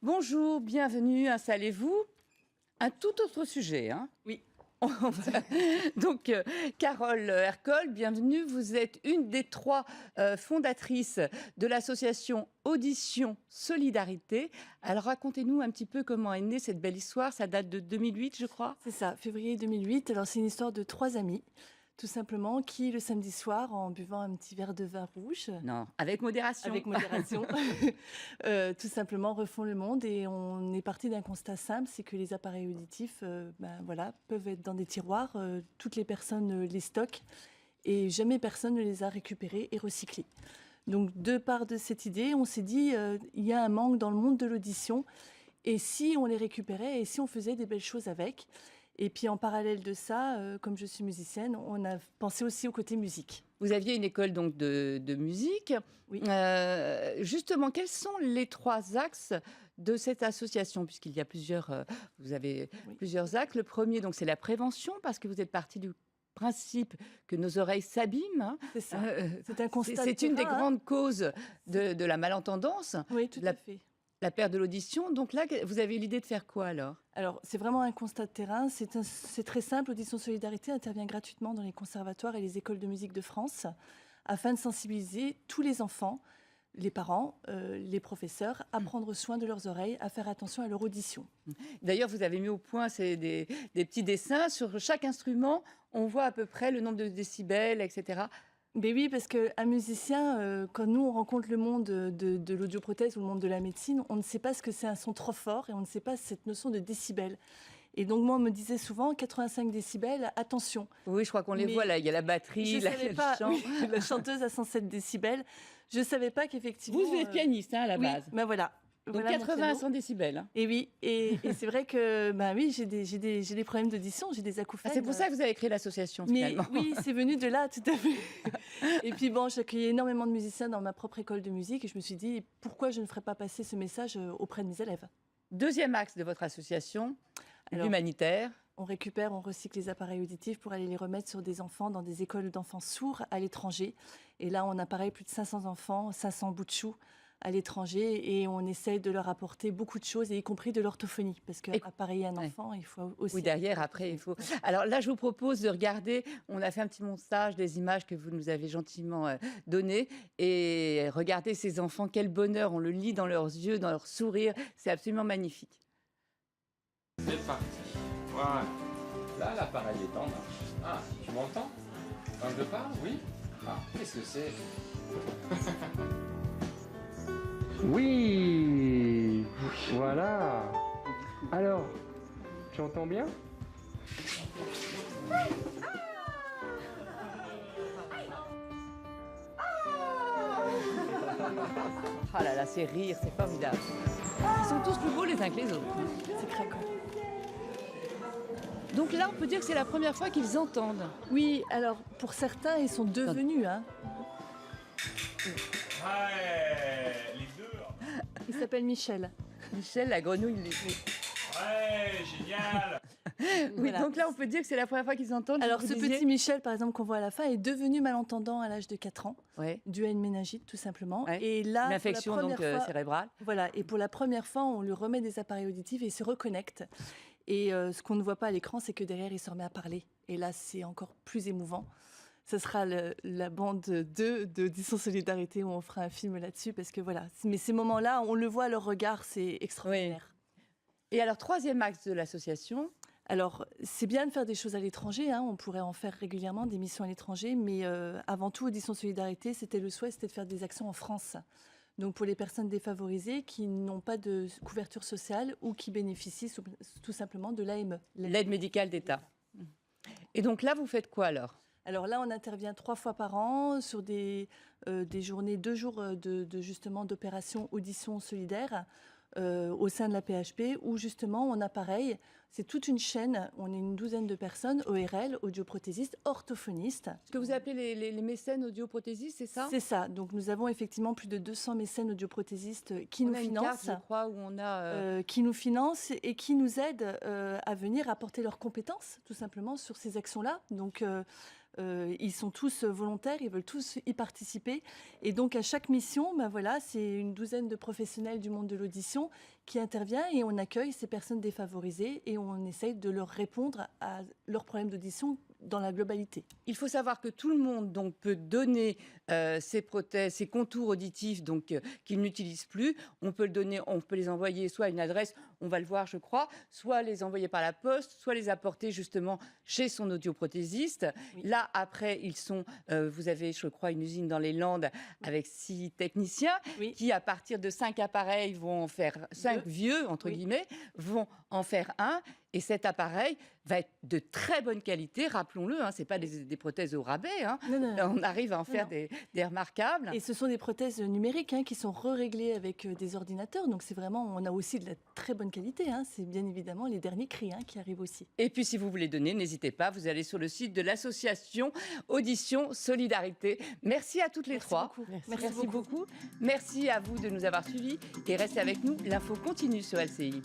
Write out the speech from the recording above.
Bonjour, bienvenue, installez-vous. Un tout autre sujet, hein? Oui. Donc, Carole Hercole, bienvenue. Vous êtes une des 3 fondatrices de l'association Audition Solidarité. Alors, racontez-nous un petit peu comment est née cette belle histoire. Ça date de 2008, je crois. C'est ça, février 2008. Alors, c'est une histoire de 3 amis, tout simplement, qui, le samedi soir, en buvant un petit verre de vin rouge... Non, avec modération. Avec modération. Tout simplement, refont le monde. Et on est parti d'un constat simple, c'est que les appareils auditifs peuvent être dans des tiroirs. Toutes les personnes les stockent et jamais personne ne les a récupérés et recyclés. Donc, de part de cette idée, on s'est dit, il y a un manque dans le monde de l'audition. Et si on les récupérait et si on faisait des belles choses avec? Et puis en parallèle de ça, comme je suis musicienne, on a pensé aussi au côté musique. Vous aviez une école donc de musique. Oui. Justement, quels sont les 3 axes de cette association? Puisqu'il y a vous avez plusieurs axes. Le premier, donc, c'est la prévention, parce que vous êtes parti du principe que nos oreilles s'abîment. Hein. C'est ça. C'est un constat. C'est une des grandes causes de la malentendance. Oui, tout à fait. La perte de l'audition. Donc là, vous avez l'idée de faire quoi alors? Alors, c'est vraiment un constat de terrain. C'est très simple. Audition Solidarité intervient gratuitement dans les conservatoires et les écoles de musique de France afin de sensibiliser tous les enfants, les parents, les professeurs à prendre soin de leurs oreilles, à faire attention à leur audition. D'ailleurs, vous avez mis au point des petits dessins. Sur chaque instrument, on voit à peu près le nombre de décibels, etc. Mais oui, parce qu'un musicien, quand nous on rencontre le monde de l'audioprothèse ou le monde de la médecine, on ne sait pas ce que c'est un son trop fort et on ne sait pas cette notion de décibels. Et donc moi on me disait souvent 85 décibels, attention. Oui, je crois qu'on les voit là, il y a la batterie, la chanteuse à 107 décibels. Je ne savais pas qu'effectivement... Vous êtes pianiste à la base. Oui, ben voilà. Donc voilà 80 à 100 décibels. Hein. Et oui, et c'est vrai que oui, j'ai des problèmes d'audition, j'ai des acouphènes. C'est pour ça que vous avez créé l'association finalement. Mais oui, c'est venu de là, tout à fait. Et puis bon, j'accueillais énormément de musiciens dans ma propre école de musique et je me suis dit, pourquoi je ne ferais pas passer ce message auprès de mes élèves? Deuxième axe de votre association, l'humanitaire. On récupère, on recycle les appareils auditifs pour aller les remettre sur des enfants dans des écoles d'enfants sourds à l'étranger. Et là, on a pareil plus de 500 enfants, 500 bouts de choux à l'étranger et on essaye de leur apporter beaucoup de choses, et y compris de l'orthophonie, parce qu'appareiller un enfant, il faut aussi... Oui, derrière, après, il faut... Alors là, je vous propose de regarder, on a fait un petit montage des images que vous nous avez gentiment données, et regardez ces enfants, quel bonheur, on le lit dans leurs yeux, dans leur sourire, c'est absolument magnifique. C'est parti. Voilà. Là, l'appareil est en marche. Ah, tu m'entends quand je parle? Oui. Ah, qu'est-ce que c'est? Oui, voilà. Alors, tu entends bien? Ah là là, c'est rire, c'est formidable. Ils sont tous plus beaux les uns que les autres. C'est craquant. Donc là, on peut dire que c'est la première fois qu'ils entendent. Oui, alors pour certains, ils sont devenus. Hein. Ouais, les deux. Il s'appelle Michel. Michel, la grenouille. Ouais, génial. Oui, Voilà. donc là, on peut dire que c'est la première fois qu'ils entendent. Alors, ce petit Michel, par exemple, qu'on voit à la fin, est devenu malentendant à l'âge de 4 ans, dû à une méningite, tout simplement. Ouais. Et là, une infection donc cérébrale. Voilà, et pour la première fois, on lui remet des appareils auditifs et il se reconnecte. Et ce qu'on ne voit pas à l'écran, c'est que derrière, il se remet à parler. Et là, c'est encore plus émouvant. Ce sera la bande 2 d'Audition Solidarité où on fera un film là-dessus, parce que voilà. Mais ces moments-là, on le voit à leur regard, c'est extraordinaire. Oui. Et alors, troisième axe de l'association? Alors, c'est bien de faire des choses à l'étranger, hein, on pourrait en faire régulièrement, des missions à l'étranger, mais avant tout, Audition Solidarité, c'était de faire des actions en France. Donc pour les personnes défavorisées qui n'ont pas de couverture sociale ou qui bénéficient tout simplement de l'AME. L'aide médicale d'État. Et donc là, vous faites quoi alors? Alors là, on intervient 3 fois par an sur des journées, 2 jours justement d'opération audition solidaire au sein de la PHP, où justement on a pareil, c'est toute une chaîne, on est une douzaine de personnes, ORL, audioprothésistes, orthophonistes. Ce que vous appelez les mécènes audioprothésistes, c'est ça? C'est ça, donc nous avons effectivement plus de 200 mécènes audioprothésistes qui nous financent. Une carte, je crois, où on a... qui nous financent et qui nous aident à venir apporter leurs compétences, tout simplement, sur ces actions-là. Donc, Ils sont tous volontaires, ils veulent tous y participer. Et donc, à chaque mission, voilà, c'est une douzaine de professionnels du monde de l'audition qui intervient et on accueille ces personnes défavorisées et on essaye de leur répondre à leurs problèmes d'audition dans la globalité. Il faut savoir que tout le monde donc, peut donner ses prothèses, ses contours auditifs qu'ils n'utilisent plus. On peut les envoyer soit à une adresse, on va le voir je crois, soit les envoyer par la poste, soit les apporter justement chez son audioprothésiste. Oui. Là après, vous avez je crois une usine dans les Landes avec 6 techniciens Oui. qui à partir de 5 appareils vont en faire 5 vieux entre Oui. guillemets, vont en faire un. Et cet appareil va être de très bonne qualité, rappelons-le, ce n'est pas des prothèses au rabais. Non, non, non. On arrive à en faire des remarquables. Et ce sont des prothèses numériques qui sont réglées avec des ordinateurs. Donc, c'est vraiment, on a aussi de la très bonne qualité. C'est bien évidemment les derniers cris qui arrivent aussi. Et puis, si vous voulez donner, n'hésitez pas, vous allez sur le site de l'association Audition Solidarité. Merci à toutes les trois. Beaucoup. Merci beaucoup. Merci à vous de nous avoir suivis et restez avec nous. L'info continue sur LCI.